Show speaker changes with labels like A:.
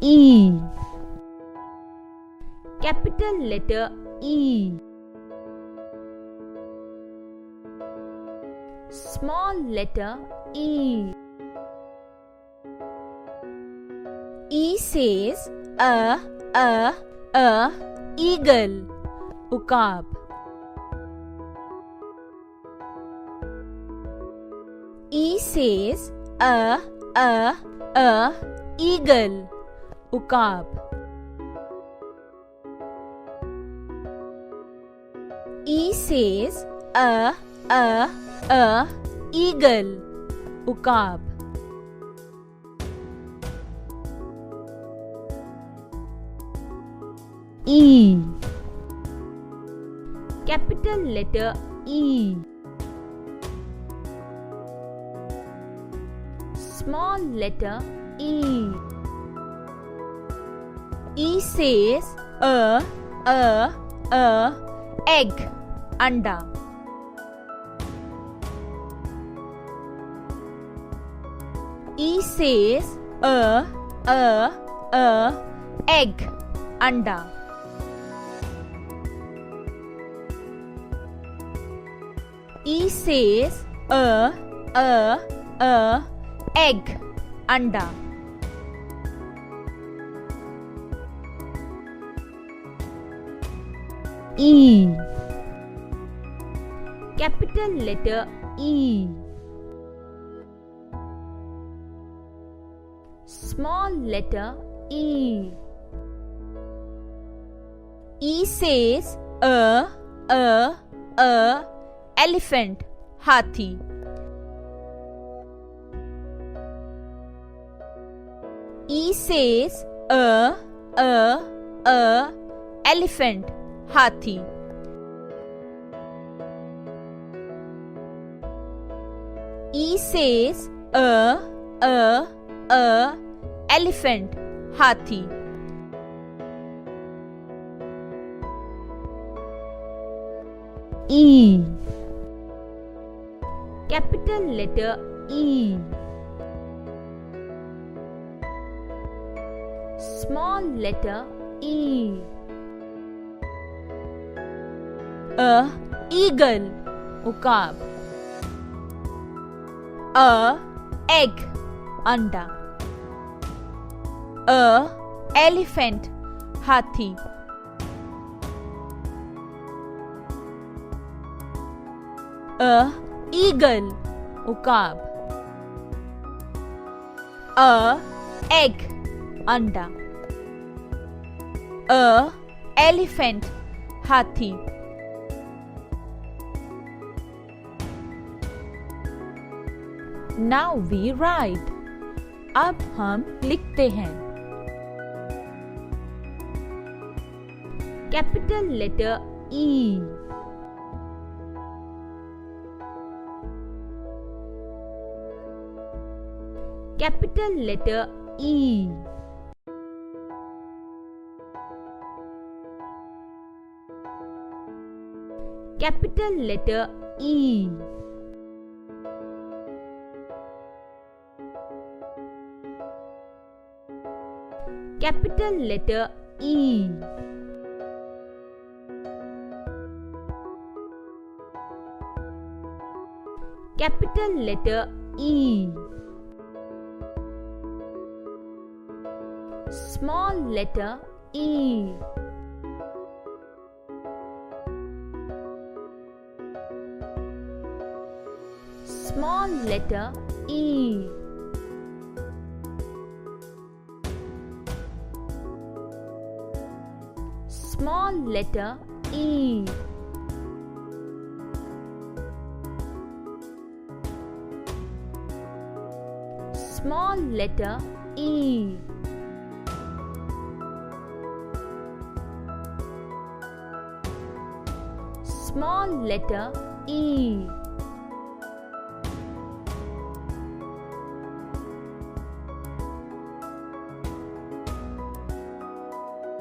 A: E. Capital letter E. Small letter E. E says eagle. Ukab. E says eagle. Ukab. E says eagle. Ukab. E. Capital letter E. Small letter E. E says egg. Anda. E says egg. Anda. E says egg. Anda. E. Capital letter E. Small letter E. E says elephant. Hathi. E says elephant. Hathi. E says elephant. Hathi. E. Capital letter E. Small letter E. Eagle. Ukab. Egg. Anda. Elephant. Hathi. Eagle. Ukab. Egg. Anda. Elephant. Hathi. Now we write. अब हम लिखते हैं. Capital letter E. Capital letter E. Capital letter E. Capital letter E. Capital letter E. Small letter E. Small letter E. Small letter E. Small letter E. Small letter E.